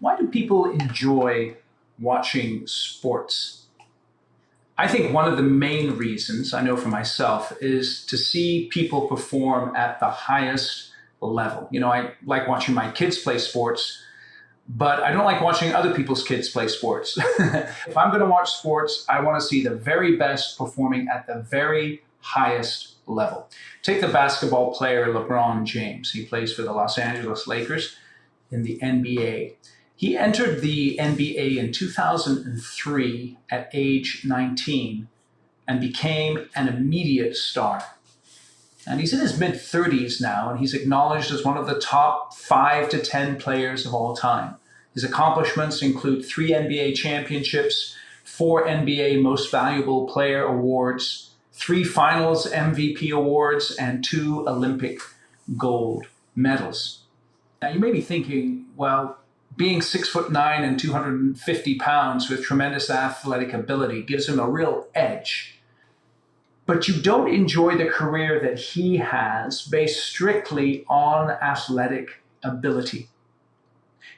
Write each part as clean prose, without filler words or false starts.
Why do people enjoy watching sports? I think one of the main reasons, I know for myself, is to see people perform at the highest level. You know, I like watching my kids play sports, but I don't like watching other people's kids play sports. If I'm going to watch sports, I want to see the very best performing at the very highest level. Take the basketball player LeBron James. He plays for the Los Angeles Lakers in the NBA. He entered the NBA in 2003 at age 19 and became an immediate star. And he's in his mid-30s now, and he's acknowledged as one of the top 5 to 10 players of all time. His accomplishments include 3 NBA championships, 4 NBA Most Valuable Player awards, 3 Finals MVP awards, and 2 Olympic gold medals. Now, you may be thinking, well, being 6'9" and 250 pounds with tremendous athletic ability gives him a real edge. But you don't enjoy the career that he has based strictly on athletic ability.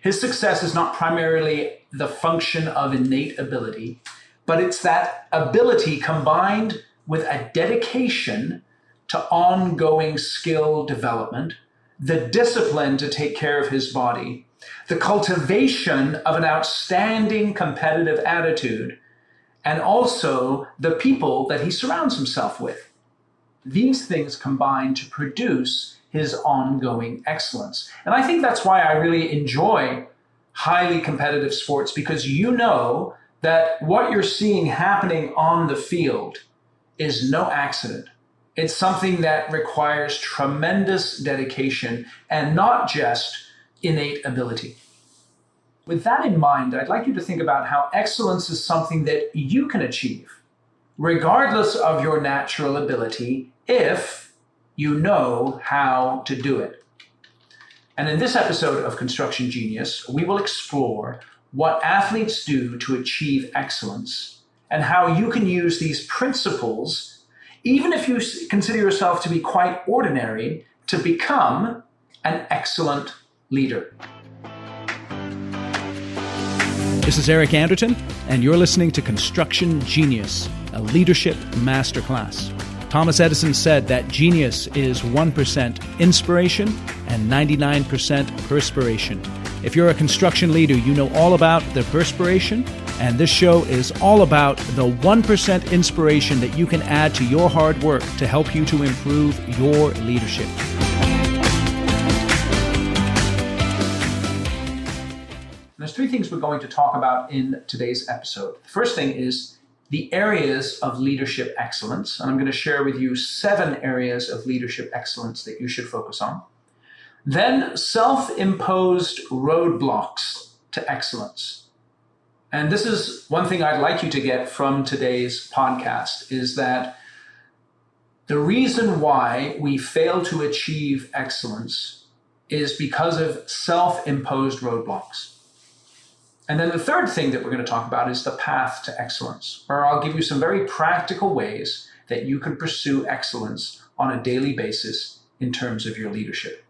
His success is not primarily the function of innate ability, but it's that ability combined with a dedication to ongoing skill development, the discipline to take care of his body, the cultivation of an outstanding competitive attitude, and also the people that he surrounds himself with. These things combine to produce his ongoing excellence. And I think that's why I really enjoy highly competitive sports, because you know that what you're seeing happening on the field is no accident. It's something that requires tremendous dedication and not just innate ability. With that in mind, I'd like you to think about how excellence is something that you can achieve, regardless of your natural ability, if you know how to do it. And in this episode of Construction Genius, we will explore what athletes do to achieve excellence and how you can use these principles, even if you consider yourself to be quite ordinary, to become an excellent leader. This is Eric Anderton, and you're listening to Construction Genius, a leadership masterclass. Thomas Edison said that genius is 1% inspiration and 99% perspiration. If you're a construction leader, you know all about the perspiration, and this show is all about the 1% inspiration that you can add to your hard work to help you to improve your leadership. There's 3 things we're going to talk about in today's episode. The first thing is the areas of leadership excellence, and I'm going to share with you 7 areas of leadership excellence that you should focus on. Then self-imposed roadblocks to excellence. And this is one thing I'd like you to get from today's podcast, is that the reason why we fail to achieve excellence is because of self-imposed roadblocks. And then the third thing that we're going to talk about is the path to excellence, where I'll give you some very practical ways that you can pursue excellence on a daily basis in terms of your leadership.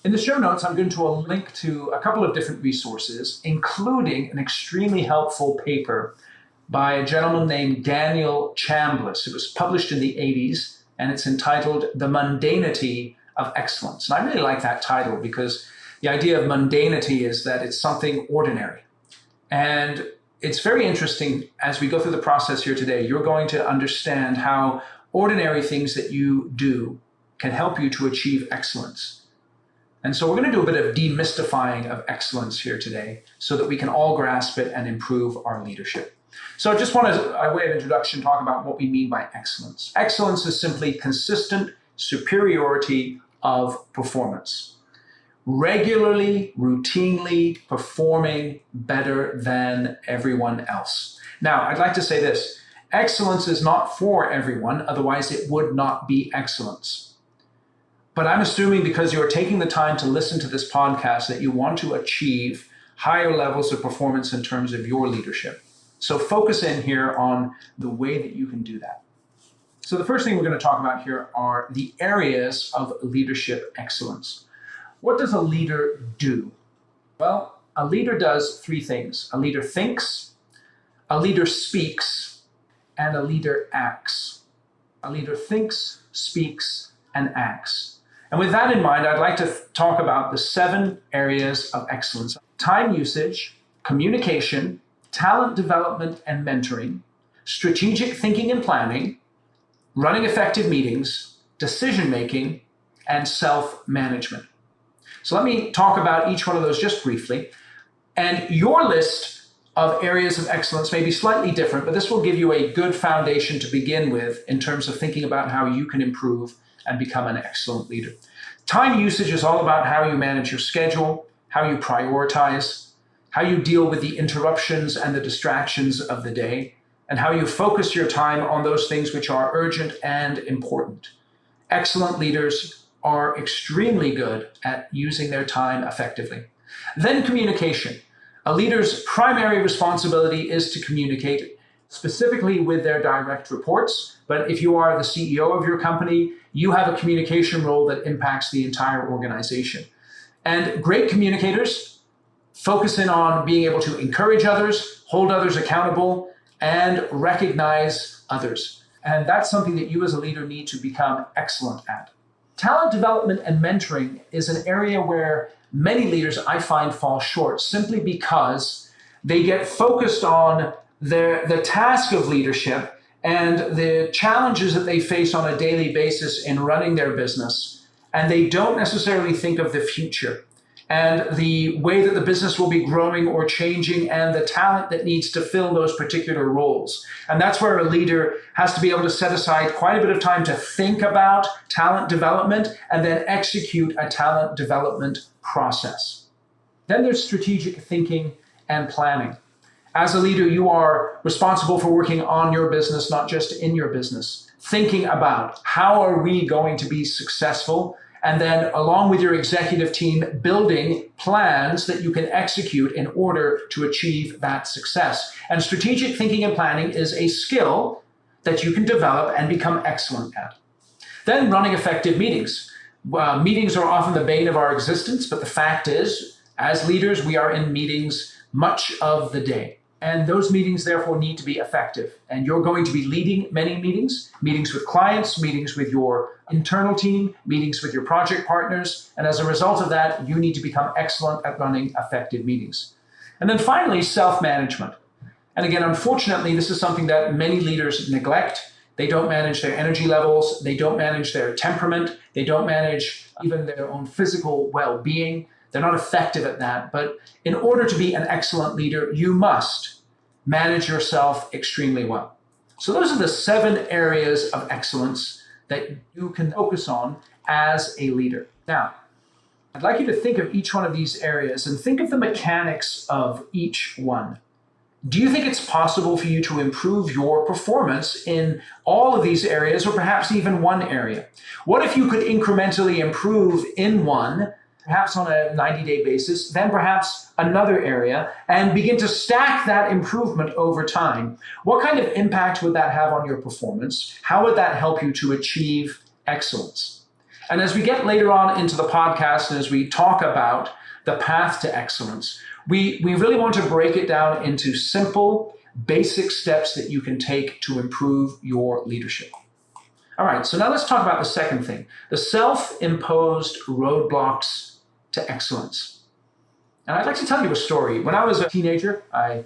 In the show notes, I'm going to link to a couple of different resources, including an extremely helpful paper by a gentleman named Daniel Chambliss. It was published in the 80s, and it's entitled The Mundanity of Excellence. And I really like that title because the idea of mundanity is that it's something ordinary. And it's very interesting as we go through the process here today. You're going to understand how ordinary things that you do can help you to achieve excellence. And so we're going to do a bit of demystifying of excellence here today so that we can all grasp it and improve our leadership. So I just want to, by way of introduction, talk about what we mean by excellence. Excellence is simply consistent superiority of performance. Regularly, routinely performing better than everyone else. Now, I'd like to say this. Excellence is not for everyone, otherwise it would not be excellence. But I'm assuming because you're taking the time to listen to this podcast that you want to achieve higher levels of performance in terms of your leadership. So focus in here on the way that you can do that. So the first thing we're going to talk about here are the areas of leadership excellence. What does a leader do? Well, A leader does three things. A leader thinks, a leader speaks, and a leader acts. A leader thinks, speaks, and acts. And with that in mind, I'd like to talk about the 7 areas of excellence: time usage, communication, talent development and mentoring, strategic thinking and planning, running effective meetings, decision-making, and self-management. So let me talk about each one of those just briefly. And your list of areas of excellence may be slightly different, but this will give you a good foundation to begin with in terms of thinking about how you can improve and become an excellent leader. Time usage is all about how you manage your schedule, how you prioritize, how you deal with the interruptions and the distractions of the day, and how you focus your time on those things which are urgent and important. Excellent leaders are extremely good at using their time effectively. Then communication. A leader's primary responsibility is to communicate specifically with their direct reports. But if you are the CEO of your company, you have a communication role that impacts the entire organization. And great communicators focus in on being able to encourage others, hold others accountable, and recognize others. And that's something that you as a leader need to become excellent at. Talent development and mentoring is an area where many leaders, I find, fall short simply because they get focused on the task of leadership and the challenges that they face on a daily basis in running their business, and they don't necessarily think of the future and the way that the business will be growing or changing and the talent that needs to fill those particular roles. And that's where a leader has to be able to set aside quite a bit of time to think about talent development and then execute a talent development process. Then there's strategic thinking and planning. As a leader, you are responsible for working on your business, not just in your business, thinking about how are we going to be successful, and then along with your executive team, building plans that you can execute in order to achieve that success. And strategic thinking and planning is a skill that you can develop and become excellent at. Then running effective meetings. Meetings are often the bane of our existence, but the fact is, as leaders, we are in meetings much of the day. And those meetings, therefore, need to be effective. And you're going to be leading many meetings with clients, meetings with your internal team, meetings with your project partners. And as a result of that, you need to become excellent at running effective meetings. And then finally, self-management. And again, unfortunately, this is something that many leaders neglect. They don't manage their energy levels. They don't manage their temperament. They don't manage even their own physical well-being. They're not effective at that. But in order to be an excellent leader, you must manage yourself extremely well. So those are the 7 areas of excellence that you can focus on as a leader. Now, I'd like you to think of each one of these areas and think of the mechanics of each one. Do you think it's possible for you to improve your performance in all of these areas, or perhaps even one area? What if you could incrementally improve in one, perhaps on a 90-day basis, then perhaps another area, and begin to stack that improvement over time? What kind of impact would that have on your performance? How would that help you to achieve excellence? And as we get later on into the podcast, and as we talk about the path to excellence, we really want to break it down into simple, basic steps that you can take to improve your leadership. All right, so now let's talk about the second thing, the self-imposed roadblocks to excellence. And I'd like to tell you a story. When I was a teenager, I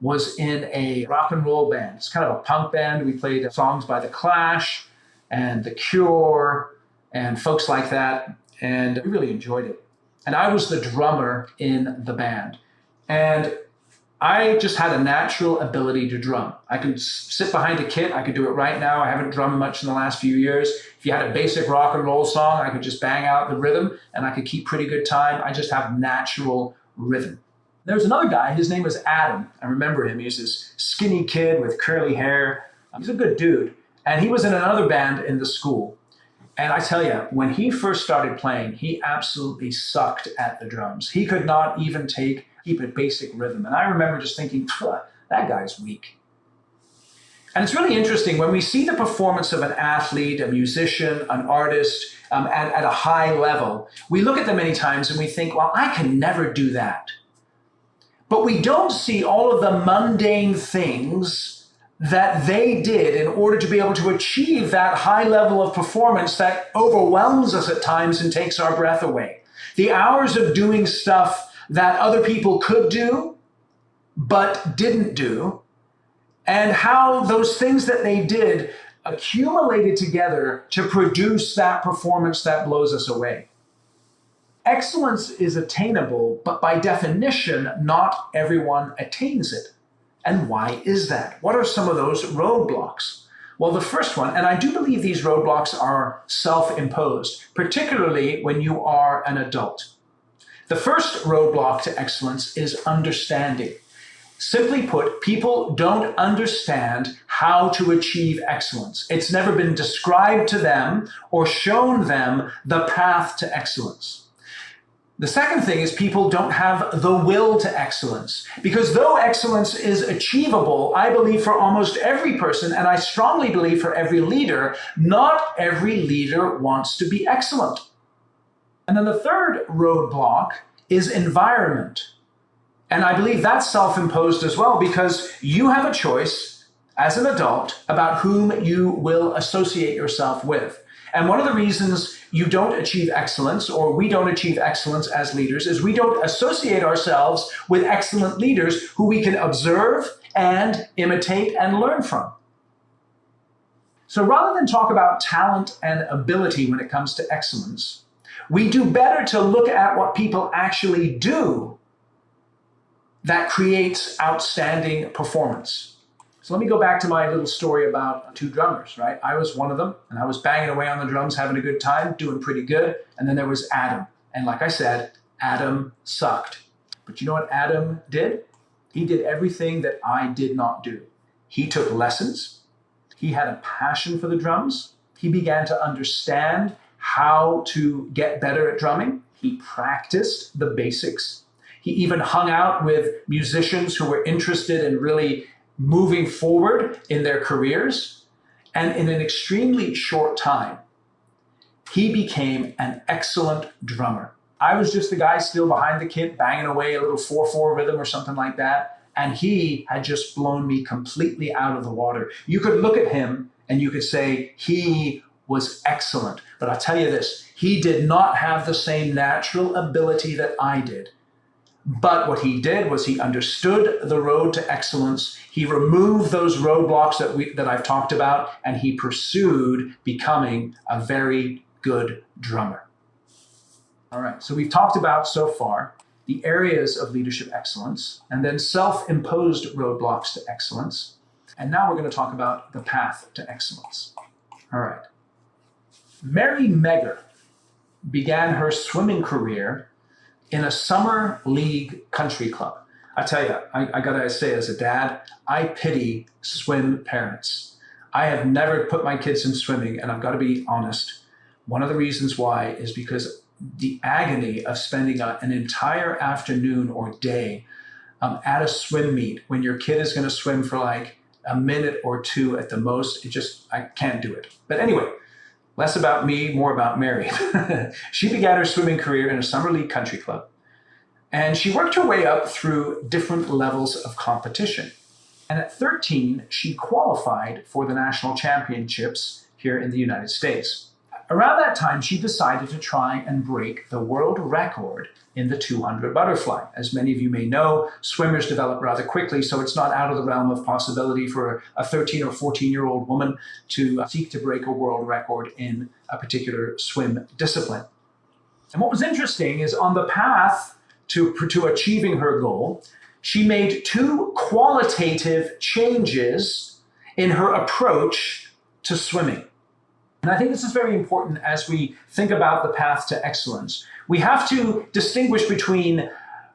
was in a rock and roll band. It's kind of a punk band. We played songs by The Clash and The Cure and folks like that, and we really enjoyed it. And I was the drummer in the band. And I just had a natural ability to drum. I could sit behind a kit. I could do it right now. I haven't drummed much in the last few years. If you had a basic rock and roll song, I could just bang out the rhythm and I could keep pretty good time. I just have natural rhythm. There's another guy. His name was Adam. I remember him. He was this skinny kid with curly hair. He's a good dude. And he was in another band in the school. And I tell you, when he first started playing, he absolutely sucked at the drums. He could not even keep a basic rhythm. And I remember just thinking, that guy's weak. And it's really interesting when we see the performance of an athlete, a musician, an artist at a high level, we look at them many times and we think, well, I can never do that. but we don't see all of the mundane things that they did in order to be able to achieve that high level of performance that overwhelms us at times and takes our breath away. The hours of doing stuff that other people could do but didn't do, and how those things that they did accumulated together to produce that performance that blows us away. Excellence is attainable, but by definition, not everyone attains it. And why is that? What are some of those roadblocks? Well, the first one, and I do believe these roadblocks are self-imposed, particularly when you are an adult. The first roadblock to excellence is understanding. Simply put, people don't understand how to achieve excellence. It's never been described to them or shown them the path to excellence. The second thing is people don't have the will to excellence, because though excellence is achievable, I believe for almost every person, and I strongly believe for every leader, not every leader wants to be excellent. And then the third roadblock is environment. And I believe that's self-imposed as well, because you have a choice as an adult about whom you will associate yourself with. And one of the reasons you don't achieve excellence, or we don't achieve excellence as leaders, is we don't associate ourselves with excellent leaders who we can observe and imitate and learn from. So rather than talk about talent and ability when it comes to excellence, we do better to look at what people actually do that creates outstanding performance. So let me go back to my little story about two drummers, right? I was one of them, and I was banging away on the drums, having a good time, doing pretty good. And then there was Adam. And like I said, Adam sucked. But you know what Adam did? He did everything that I did not do. He took lessons. He had a passion for the drums. He began to understand how to get better at drumming. He practiced the basics. He even hung out with musicians who were interested in really moving forward in their careers. And in an extremely short time, he became an excellent drummer. I was just the guy still behind the kit, banging away a little 4/4 rhythm or something like that. And he had just blown me completely out of the water. You could look at him and you could say he was excellent. But I'll tell you this, he did not have the same natural ability that I did. But what he did was he understood the road to excellence. He removed those roadblocks that I've talked about, and he pursued becoming a very good drummer. All right, so we've talked about so far the areas of leadership excellence, and then self-imposed roadblocks to excellence. And now we're going to talk about the path to excellence. All right. Mary Megger began her swimming career in a summer league country club. I tell you, I gotta say as a dad, I pity swim parents. I have never put my kids in swimming, and I've got to be honest. One of the reasons why is because the agony of spending an entire afternoon or day at a swim meet when your kid is going to swim for like a minute or two at the most, I can't do it. But anyway, less about me, more about Mary. She began her swimming career in a summer league country club, and she worked her way up through different levels of competition. And at 13, she qualified for the national championships here in the United States. Around that time, she decided to try and break the world record in the 200 butterfly. As many of you may know, swimmers develop rather quickly, so it's not out of the realm of possibility for a 13 or 14-year-old woman to seek to break a world record in a particular swim discipline. And what was interesting is on the path to achieving her goal, she made two qualitative changes in her approach to swimming. And I think this is very important as we think about the path to excellence. We have to distinguish between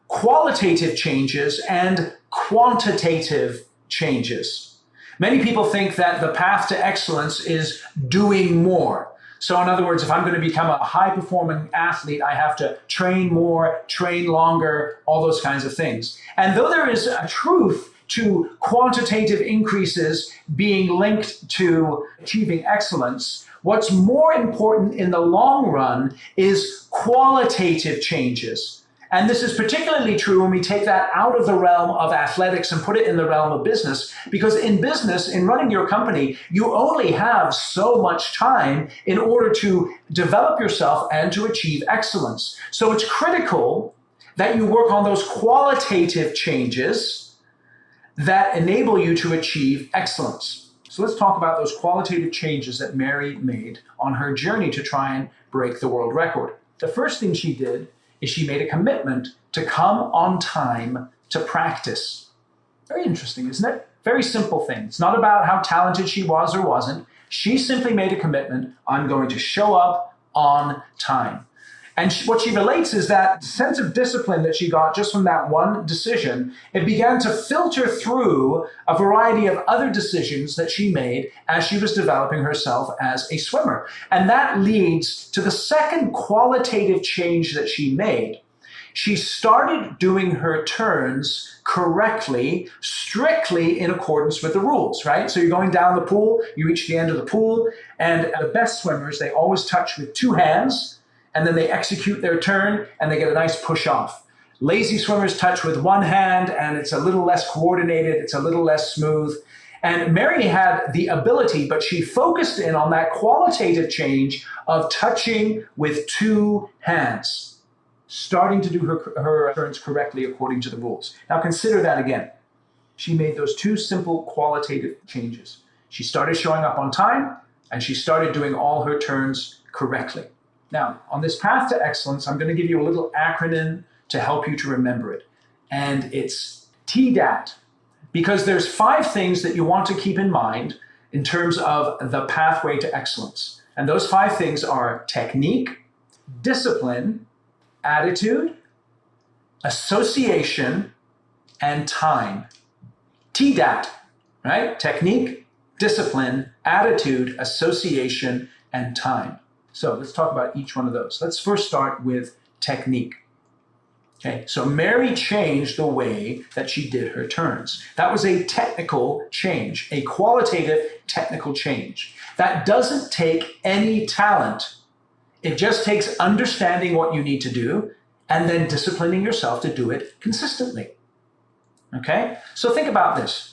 qualitative changes and quantitative changes. Many people think that the path to excellence is doing more. So in other words, if I'm going to become a high-performing athlete, I have to train more, train longer, all those kinds of things. And though there is a truth to quantitative increases being linked to achieving excellence, what's more important in the long run is qualitative changes. And this is particularly true when we take that out of the realm of athletics and put it in the realm of business, because in business, in running your company, you only have so much time in order to develop yourself and to achieve excellence. So it's critical that you work on those qualitative changes that enable you to achieve excellence. So let's talk about those qualitative changes that Mary made on her journey to try and break the world record. The first thing she did is she made a commitment to come on time to practice. Very interesting, isn't it? Very simple thing. It's not about how talented she was or wasn't. She simply made a commitment, I'm going to show up on time. And what she relates is that sense of discipline that she got just from that one decision. It began to filter through a variety of other decisions that she made as she was developing herself as a swimmer. And that leads to the second qualitative change that she made. She started doing her turns correctly, strictly in accordance with the rules, right? So you're going down the pool, you reach the end of the pool, and the best swimmers, they always touch with two hands, and then they execute their turn and they get a nice push off. Lazy swimmers touch with one hand and it's a little less coordinated, it's a little less smooth. And Mary had the ability, but she focused in on that qualitative change of touching with two hands, starting to do her turns correctly according to the rules. Now consider that again. She made those two simple qualitative changes. She started showing up on time and she started doing all her turns correctly. Now, on this path to excellence, I'm going to give you a little acronym to help you to remember it. And it's TDAAT, because there's 5 things that you want to keep in mind in terms of the pathway to excellence. And those 5 things are technique, discipline, attitude, association, and time. TDAAT, right? Technique, discipline, attitude, association, and time. So let's talk about each one of those. Let's first start with technique. Okay, so Mary changed the way that she did her turns. That was a technical change, a qualitative technical change. That doesn't take any talent. It just takes understanding what you need to do and then disciplining yourself to do it consistently. Okay, so think about this.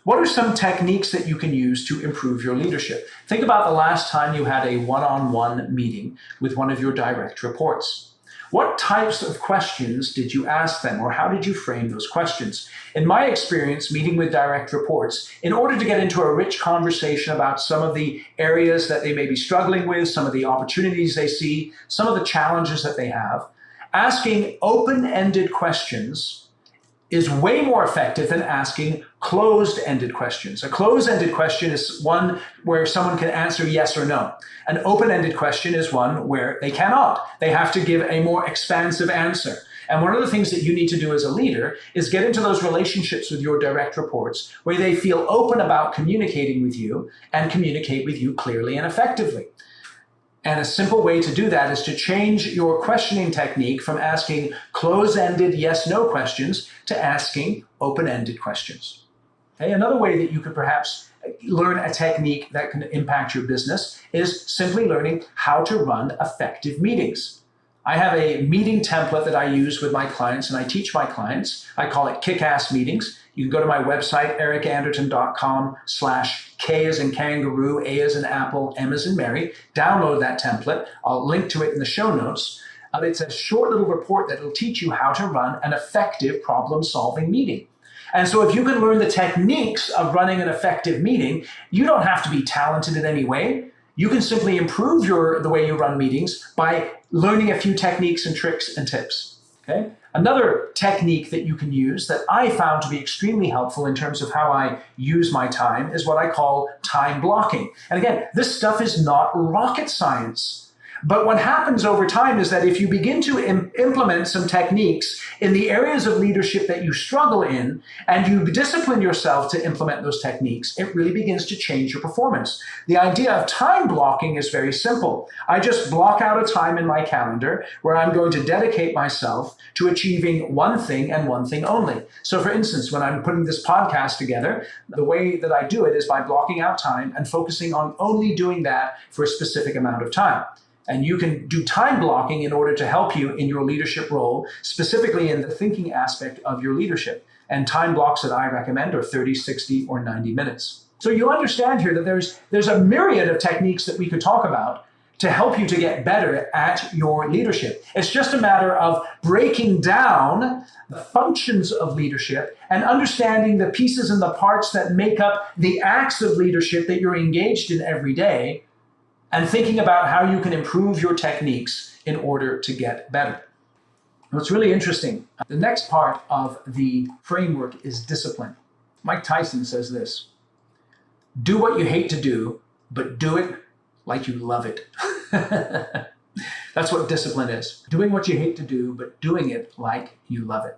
What are some techniques that you can use to improve your leadership? Think about the last time you had a one-on-one meeting with one of your direct reports. What types of questions did you ask them, or how did you frame those questions? In my experience, meeting with direct reports, in order to get into a rich conversation about some of the areas that they may be struggling with, some of the opportunities they see, some of the challenges that they have, asking open-ended questions is way more effective than asking closed-ended questions. A closed-ended question is one where someone can answer yes or no. An open-ended question is one where they cannot. They have to give a more expansive answer. And one of the things that you need to do as a leader is get into those relationships with your direct reports where they feel open about communicating with you and communicate with you clearly and effectively. And a simple way to do that is to change your questioning technique from asking closed-ended yes-no questions to asking open-ended questions. Okay? Another way that you could perhaps learn a technique that can impact your business is simply learning how to run effective meetings. I have a meeting template that I use with my clients and I teach my clients. I call it Kick-Ass Meetings. You can go to my website, ericanderton.com/K as in kangaroo, A as in apple, M as in Mary. Download that template. I'll link to it in the show notes. It's a short little report that will teach you how to run an effective problem-solving meeting. And so if you can learn the techniques of running an effective meeting, you don't have to be talented in any way. You can simply improve the way you run meetings by learning a few techniques and tricks and tips. Okay? Another technique that you can use that I found to be extremely helpful in terms of how I use my time is what I call time blocking. And again, this stuff is not rocket science. But what happens over time is that if you begin to implement some techniques in the areas of leadership that you struggle in, and you discipline yourself to implement those techniques, it really begins to change your performance. The idea of time blocking is very simple. I just block out a time in my calendar where I'm going to dedicate myself to achieving one thing and one thing only. So for instance, when I'm putting this podcast together, the way that I do it is by blocking out time and focusing on only doing that for a specific amount of time. And you can do time blocking in order to help you in your leadership role, specifically in the thinking aspect of your leadership. And time blocks that I recommend are 30, 60, or 90 minutes. So you'll understand here that there's a myriad of techniques that we could talk about to help you to get better at your leadership. It's just a matter of breaking down the functions of leadership and understanding the pieces and the parts that make up the acts of leadership that you're engaged in every day, and thinking about how you can improve your techniques in order to get better. What's really interesting, the next part of the framework is discipline. Mike Tyson says this: do what you hate to do, but do it like you love it. That's what discipline is. Doing what you hate to do, but doing it like you love it.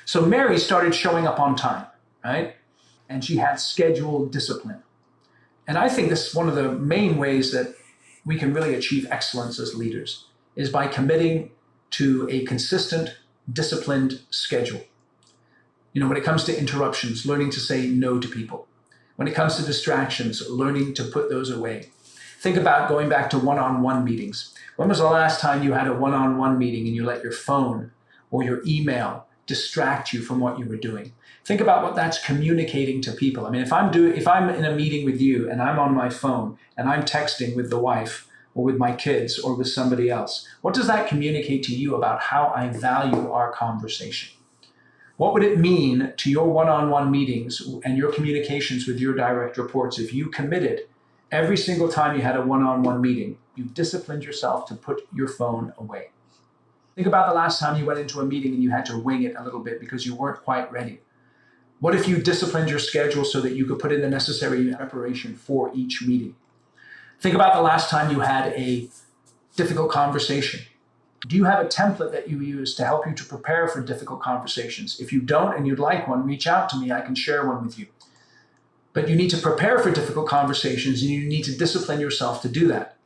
So Mary started showing up on time, right? And she had scheduled discipline. And I think this is one of the main ways that we can really achieve excellence as leaders, is by committing to a consistent, disciplined schedule. When it comes to interruptions, learning to say no to people. When it comes to distractions, learning to put those away. Think about going back to one-on-one meetings. When was the last time you had a one-on-one meeting and you let your phone or your email distract you from what you were doing? Think about what that's communicating to people. I mean, if I'm in a meeting with you and I'm on my phone and I'm texting with the wife or with my kids or with somebody else, what does that communicate to you about how I value our conversation? What would it mean to your one-on-one meetings and your communications with your direct reports if you committed every single time you had a one-on-one meeting, you disciplined yourself to put your phone away? Think about the last time you went into a meeting and you had to wing it a little bit because you weren't quite ready. What if you disciplined your schedule so that you could put in the necessary preparation for each meeting? Think about the last time you had a difficult conversation. Do you have a template that you use to help you to prepare for difficult conversations? If you don't and you'd like one, reach out to me. I can share one with you. But you need to prepare for difficult conversations, and you need to discipline yourself to do that.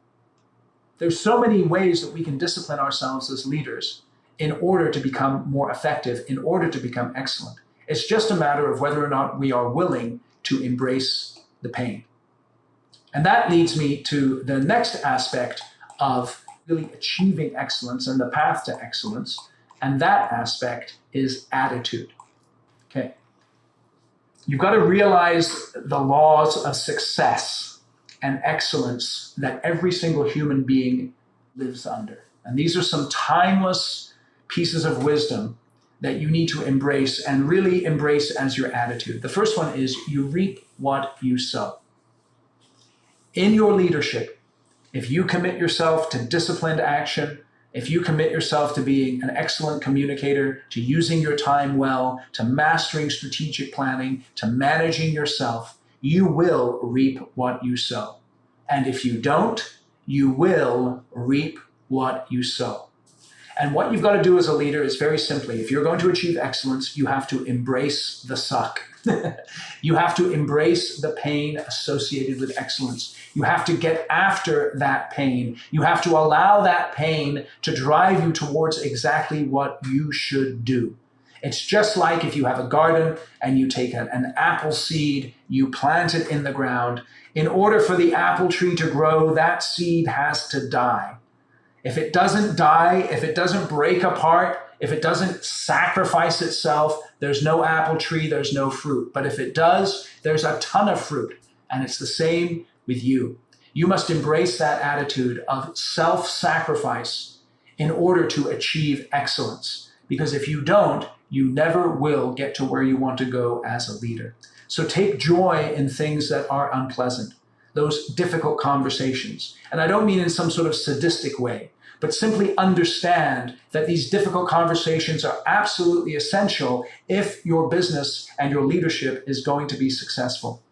There's so many ways that we can discipline ourselves as leaders in order to become more effective, in order to become excellent. It's just a matter of whether or not we are willing to embrace the pain. And that leads me to the next aspect of really achieving excellence and the path to excellence. And that aspect is attitude. Okay. You've got to realize the laws of success and excellence that every single human being lives under. And these are some timeless pieces of wisdom that you need to embrace and really embrace as your attitude. The first one is you reap what you sow. In your leadership, if you commit yourself to disciplined action, if you commit yourself to being an excellent communicator, to using your time well, to mastering strategic planning, to managing yourself, you will reap what you sow. And if you don't, you will reap what you sow. And what you've got to do as a leader is very simply, if you're going to achieve excellence, you have to embrace the suck. You have to embrace the pain associated with excellence. You have to get after that pain. You have to allow that pain to drive you towards exactly what you should do. It's just like if you have a garden and you take an apple seed, you plant it in the ground. In order for the apple tree to grow, that seed has to die. If it doesn't die, if it doesn't break apart, if it doesn't sacrifice itself, there's no apple tree, there's no fruit. But if it does, there's a ton of fruit. And it's the same with you. You must embrace that attitude of self-sacrifice in order to achieve excellence. Because if you don't, you never will get to where you want to go as a leader. So take joy in things that are unpleasant, those difficult conversations. And I don't mean in some sort of sadistic way, but simply understand that these difficult conversations are absolutely essential if your business and your leadership is going to be successful.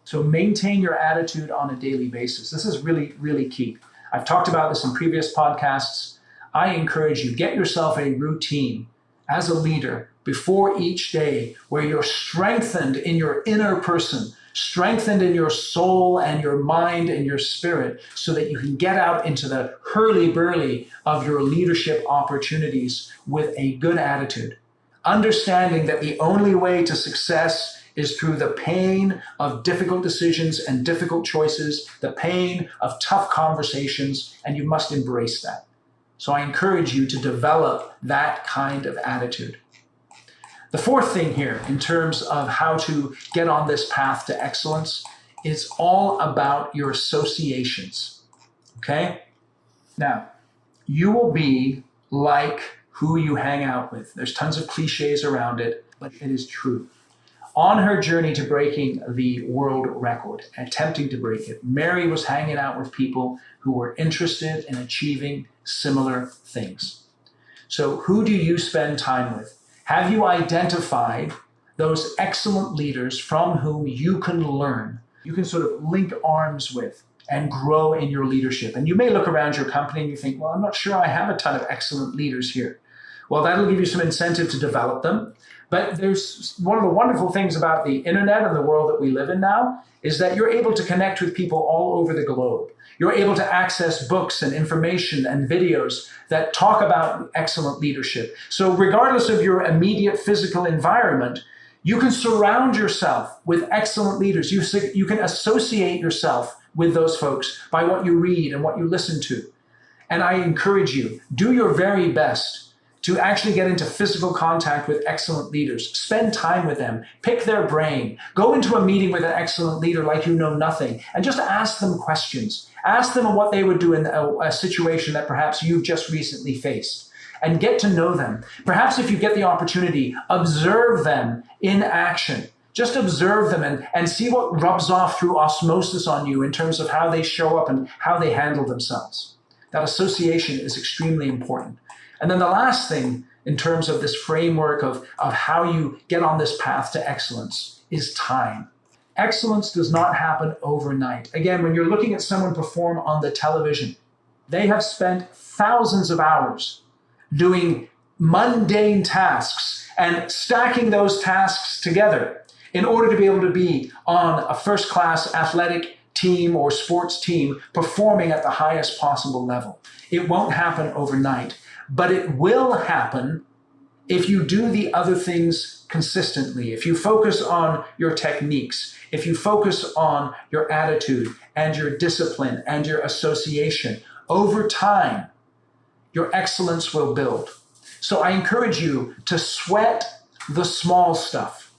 So maintain your attitude on a daily basis. This is really, really key. I've talked about this in previous podcasts. I encourage you, get yourself a routine as a leader before each day where you're strengthened in your inner person, strengthened in your soul and your mind and your spirit so that you can get out into the hurly-burly of your leadership opportunities with a good attitude. Understanding that the only way to success is through the pain of difficult decisions and difficult choices, the pain of tough conversations, and you must embrace that. So I encourage you to develop that kind of attitude. The fourth thing here, in terms of how to get on this path to excellence, is all about your associations. Okay? Now, you will be like who you hang out with. There's tons of cliches around it, but it is true. On her journey to breaking the world record, attempting to break it, Mary was hanging out with people who were interested in achieving similar things. So who do you spend time with? Have you identified those excellent leaders from whom you can learn, you can sort of link arms with and grow in your leadership? And you may look around your company and you think, well, I'm not sure I have a ton of excellent leaders here. Well, that'll give you some incentive to develop them. But there's one of the wonderful things about the internet and the world that we live in now is that you're able to connect with people all over the globe. You're able to access books and information and videos that talk about excellent leadership. So regardless of your immediate physical environment, you can surround yourself with excellent leaders. You can associate yourself with those folks by what you read and what you listen to. And I encourage you, do your very best to actually get into physical contact with excellent leaders. Spend time with them, pick their brain, go into a meeting with an excellent leader like you know nothing, and just ask them questions. Ask them what they would do in a situation that perhaps you've just recently faced, and get to know them. Perhaps if you get the opportunity, observe them in action. Just observe them and see what rubs off through osmosis on you in terms of how they show up and how they handle themselves. That association is extremely important. And then the last thing in terms of this framework of how you get on this path to excellence is time. Excellence does not happen overnight. Again, when you're looking at someone perform on the television, they have spent thousands of hours doing mundane tasks and stacking those tasks together in order to be able to be on a first-class athletic team or sports team performing at the highest possible level. It won't happen overnight. But it will happen if you do the other things consistently, if you focus on your techniques, if you focus on your attitude and your discipline and your association. Over time, your excellence will build. So I encourage you to sweat the small stuff.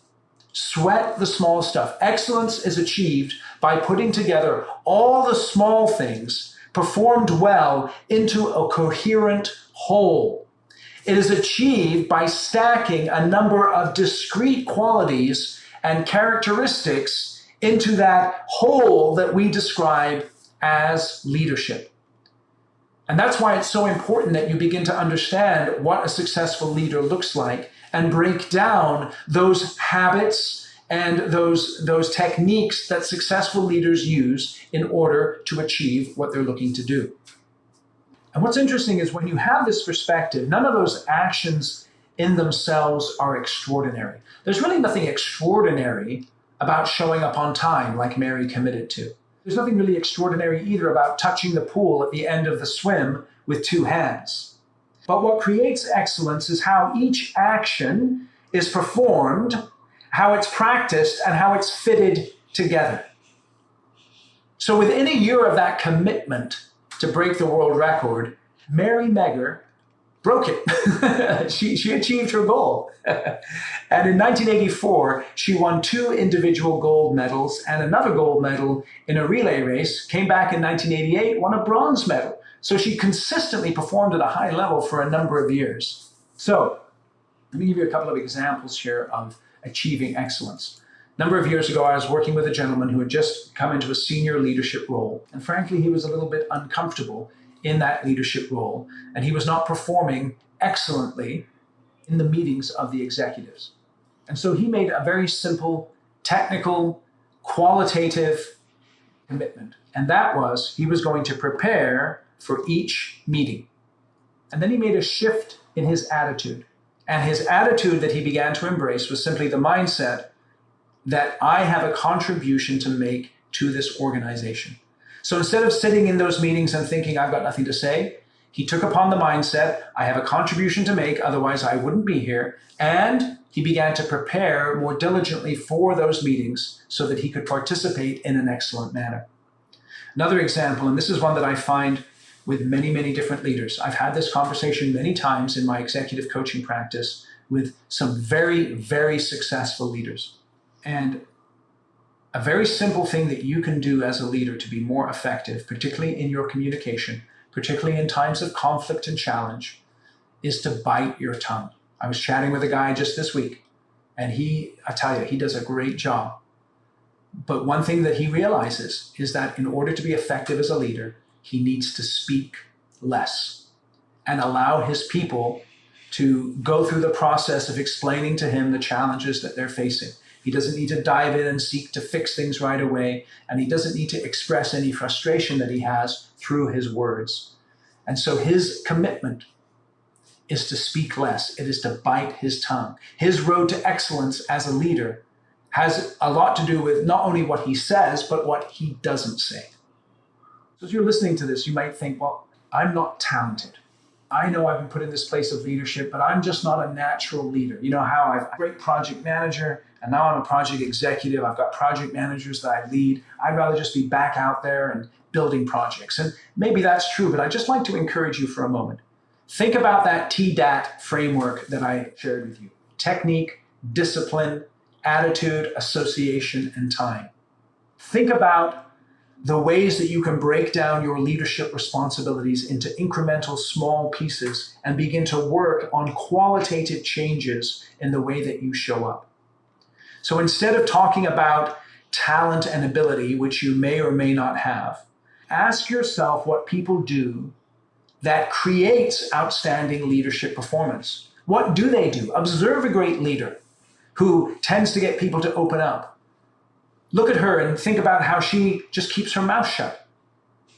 Sweat the small stuff. Excellence is achieved by putting together all the small things performed well into a coherent whole. It is achieved by stacking a number of discrete qualities and characteristics into that whole that we describe as leadership. And that's why it's so important that you begin to understand what a successful leader looks like and break down those habits and those techniques that successful leaders use in order to achieve what they're looking to do. And what's interesting is when you have this perspective, none of those actions in themselves are extraordinary. There's really nothing extraordinary about showing up on time like Mary committed to. There's nothing really extraordinary either about touching the pool at the end of the swim with two hands. But what creates excellence is how each action is performed, how it's practiced, and how it's fitted together. So within a year of that commitment to break the world record, Mary Megger broke it. she achieved her goal. And in 1984, she won 2 individual gold medals and another gold medal in a relay race, came back in 1988, won a bronze medal. So she consistently performed at a high level for a number of years. So let me give you a couple of examples here of achieving excellence. A number of years ago, I was working with a gentleman who had just come into a senior leadership role. And frankly, he was a little bit uncomfortable in that leadership role. And he was not performing excellently in the meetings of the executives. And so he made a very simple, technical, qualitative commitment. And that was he was going to prepare for each meeting. And then he made a shift in his attitude. And his attitude that he began to embrace was simply the mindset that I have a contribution to make to this organization. So instead of sitting in those meetings and thinking I've got nothing to say, He took upon the mindset, I have a contribution to make, otherwise I wouldn't be here. And he began to prepare more diligently for those meetings so that he could participate in an excellent manner. Another example, and this is one that I find with many, many different leaders. I've had this conversation many times in my executive coaching practice with some very, very successful leaders. And a very simple thing that you can do as a leader to be more effective, particularly in your communication, particularly in times of conflict and challenge, is to bite your tongue. I was chatting with a guy just this week, and I tell you, he does a great job. But one thing that he realizes is that in order to be effective as a leader, he needs to speak less and allow his people to go through the process of explaining to him the challenges that they're facing. He doesn't need to dive in and seek to fix things right away, and he doesn't need to express any frustration that he has through his words. And so his commitment is to speak less. It is to bite his tongue. His road to excellence as a leader has a lot to do with not only what he says, but what he doesn't say. So as you're listening to this, you might think, well, I'm not talented. I know I've been put in this place of leadership, but I'm just not a natural leader. You know how I'm a great project manager, and now I'm a project executive. I've got project managers that I lead. I'd rather just be back out there and building projects. And maybe that's true, but I'd just like to encourage you for a moment. Think about that TDAAT framework that I shared with you. Technique, discipline, attitude, association, and time. Think about the ways that you can break down your leadership responsibilities into incremental small pieces and begin to work on qualitative changes in the way that you show up. So instead of talking about talent and ability, which you may or may not have, ask yourself what people do that creates outstanding leadership performance. What do they do? Observe a great leader who tends to get people to open up. Look at her and think about how she just keeps her mouth shut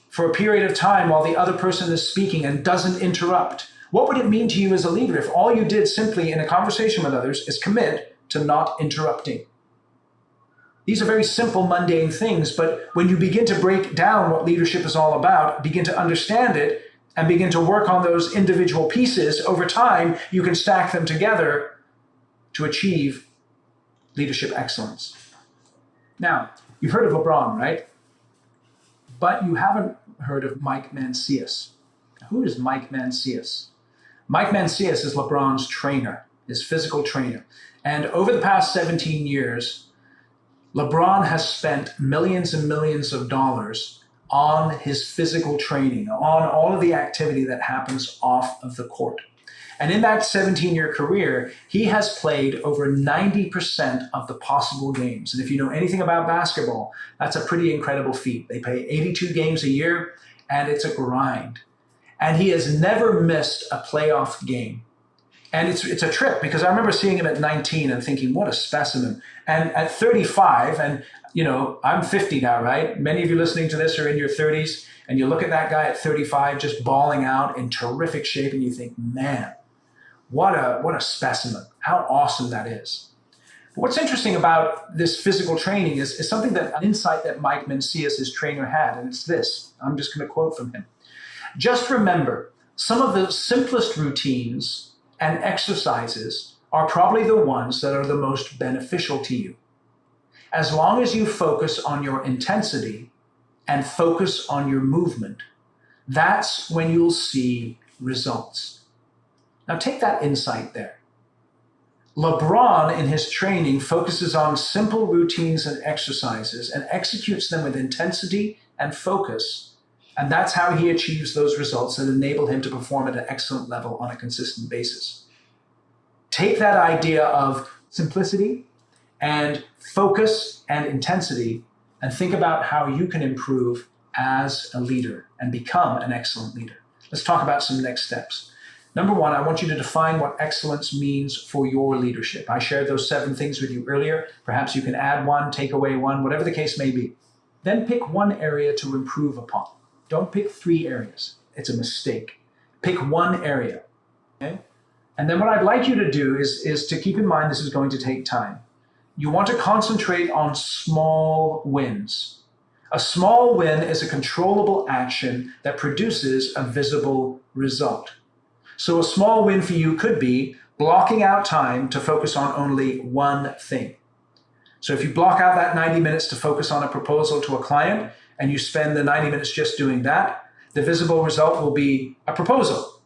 for a period of time while the other person is speaking and doesn't interrupt. What would it mean to you as a leader if all you did simply in a conversation with others is commit to not interrupting? These are very simple, mundane things, but when you begin to break down what leadership is all about, begin to understand it, and begin to work on those individual pieces, over time, you can stack them together to achieve leadership excellence. Now, you've heard of LeBron, right? But you haven't heard of Mike Mancias. Who is Mike Mancias? Mike Mancias is LeBron's trainer, his physical trainer. And over the past 17 years, LeBron has spent millions and millions of dollars on his physical training, on all of the activity that happens off of the court. And in that 17-year career, he has played over 90% of the possible games. And if you know anything about basketball, that's a pretty incredible feat. They play 82 games a year, and it's a grind. And he has never missed a playoff game. And it's a trip, because I remember seeing him at 19 and thinking, what a specimen. And at 35, and you know, I'm 50 now, right? Many of you listening to this are in your 30s, and you look at that guy at 35 just balling out in terrific shape, and you think, man, what a specimen. How awesome that is. But what's interesting about this physical training is something that, an insight that Mike Mancias, his trainer, had, and it's this. I'm just going to quote from him. Just remember, some of the simplest routines and exercises are probably the ones that are the most beneficial to you. As long as you focus on your intensity and focus on your movement, that's when you'll see results. Now take that insight there. LeBron in his training focuses on simple routines and exercises and executes them with intensity and focus. And that's how he achieves those results that enable him to perform at an excellent level on a consistent basis. Take that idea of simplicity and focus and intensity and think about how you can improve as a leader and become an excellent leader. Let's talk about some next steps. Number one, I want you to define what excellence means for your leadership. I shared those 7 things with you earlier. Perhaps you can add one, take away one, whatever the case may be. Then pick one area to improve upon. Don't pick 3 areas. It's a mistake. Pick one area. Okay? And then what I'd like you to do is to keep in mind this is going to take time. You want to concentrate on small wins. A small win is a controllable action that produces a visible result. So a small win for you could be blocking out time to focus on only one thing. So if you block out that 90 minutes to focus on a proposal to a client and you spend the 90 minutes just doing that, the visible result will be a proposal.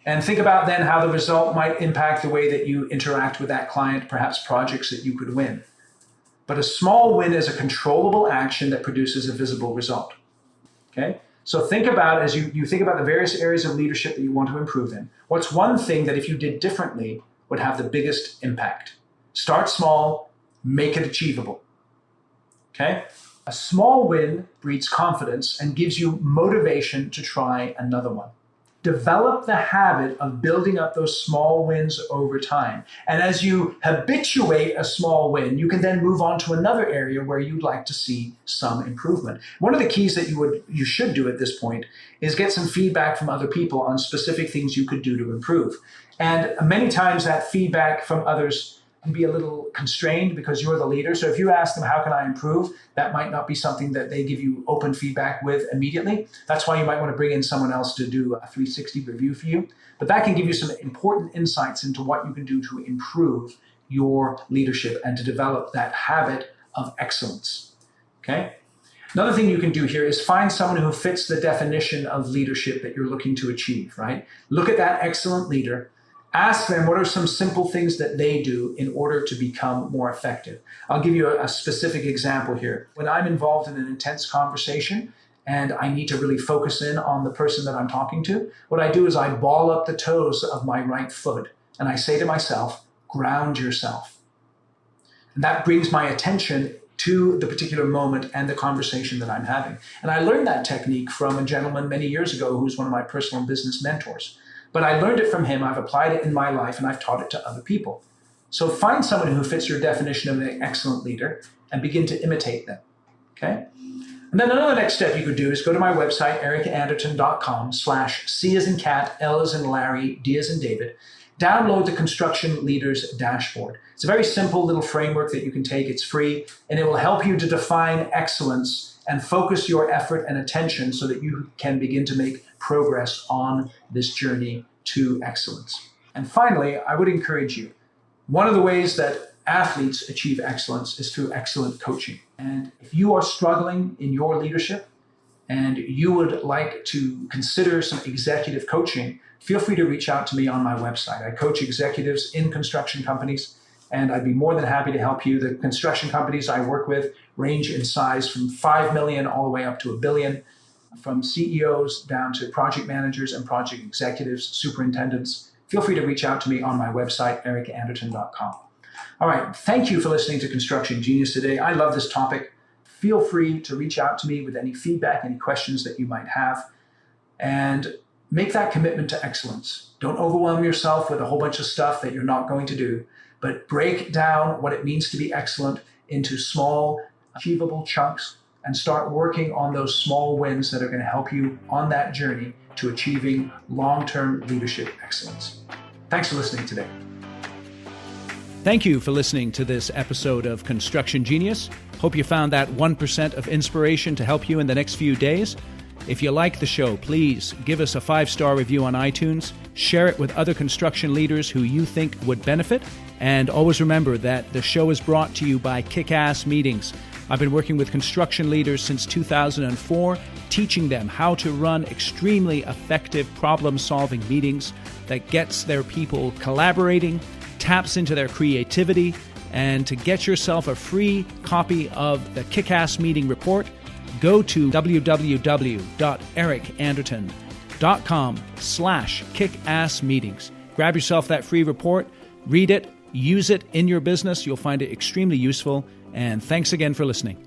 And think about then how the result might impact the way that you interact with that client, perhaps projects that you could win. But a small win is a controllable action that produces a visible result. Okay? So think about, as you think about the various areas of leadership that you want to improve in, what's one thing that if you did differently would have the biggest impact? Start small, make it achievable. Okay? A small win breeds confidence and gives you motivation to try another one. Develop the habit of building up those small wins over time. And as you habituate a small win, you can then move on to another area where you'd like to see some improvement. One of the keys that you should do at this point is get some feedback from other people on specific things you could do to improve. And many times that feedback from others can be a little constrained because you're the leader. So if you ask them, how can I improve? That might not be something that they give you open feedback with immediately. That's why you might want to bring in someone else to do a 360 review for you. But that can give you some important insights into what you can do to improve your leadership and to develop that habit of excellence. Okay? Another thing you can do here is find someone who fits the definition of leadership that you're looking to achieve, right? Look at that excellent leader. Ask them what are some simple things that they do in order to become more effective. I'll give you a specific example here. When I'm involved in an intense conversation and I need to really focus in on the person that I'm talking to, what I do is I ball up the toes of my right foot and I say to myself, ground yourself. And that brings my attention to the particular moment and the conversation that I'm having. And I learned that technique from a gentleman many years ago who's one of my personal business mentors. But I learned it from him, I've applied it in my life, and I've taught it to other people. So find someone who fits your definition of an excellent leader and begin to imitate them, okay? And then another next step you could do is go to my website, ericanderton.com/C as in cat, L as in Larry, D as in David. Download the Construction Leaders Dashboard. It's a very simple little framework that you can take. It's free, and it will help you to define excellence and focus your effort and attention so that you can begin to make progress on this journey to excellence. And finally, I would encourage you, one of the ways that athletes achieve excellence is through excellent coaching. And if you are struggling in your leadership and you would like to consider some executive coaching, feel free to reach out to me on my website. I coach executives in construction companies, and I'd be more than happy to help you. The construction companies I work with range in size from 5 million all the way up to 1 billion, from CEOs down to project managers and project executives, superintendents. Feel free to reach out to me on my website, ericanderton.com. All right, thank you for listening to Construction Genius today. I love this topic. Feel free to reach out to me with any feedback, any questions that you might have, and make that commitment to excellence. Don't overwhelm yourself with a whole bunch of stuff that you're not going to do, but break down what it means to be excellent into small, achievable chunks and start working on those small wins that are going to help you on that journey to achieving long-term leadership excellence. Thanks for listening today. Thank you for listening to this episode of Construction Genius. Hope you found that 1% of inspiration to help you in the next few days. If you like the show, please give us a 5-star review on iTunes, share it with other construction leaders who you think would benefit, and always remember that the show is brought to you by Kick-Ass Meetings. I've been working with construction leaders since 2004, teaching them how to run extremely effective problem-solving meetings that gets their people collaborating, taps into their creativity, and to get yourself a free copy of the Kick-Ass Meeting Report, go to www.ericanderton.com/kickassmeetings. Grab yourself that free report, read it, use it in your business. You'll find it extremely useful. And thanks again for listening.